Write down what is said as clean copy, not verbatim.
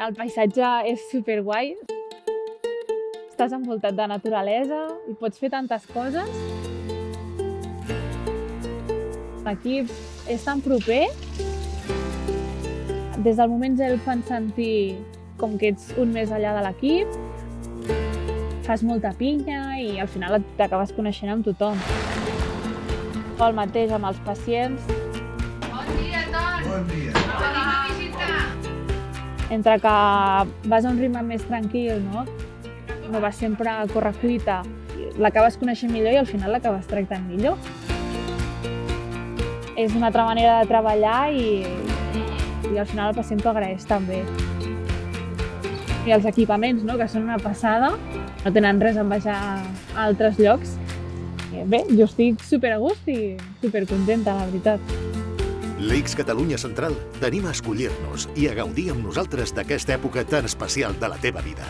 El paisatge és superguai. Estàs envoltat de naturalesa i pots fer tantes coses. L'equip és tan proper. Des del moment zero et fan sentir com que ets un més allà de l'equip. Fas molta pinya i al final t'acabes coneixent amb tothom. El mateix amb els pacients. Bon dia, Ton! Bon dia. Venim a visitar! Entre que vas a un ritme més tranquil, no vas sempre a correcuita, l'acabes coneixent millor i al final l'acabes tractant millor. És una altra manera de treballar i al final el pacient t'ho agraeix també. I els equipaments, que són una passada, no tenen res a envejar a altres llocs. Bé, jo estic super a gust i super contenta, la veritat. L'X Catalunya Central t'anima a escollir-nos i a gaudir amb nosaltres d'aquesta època tan especial de la teva vida.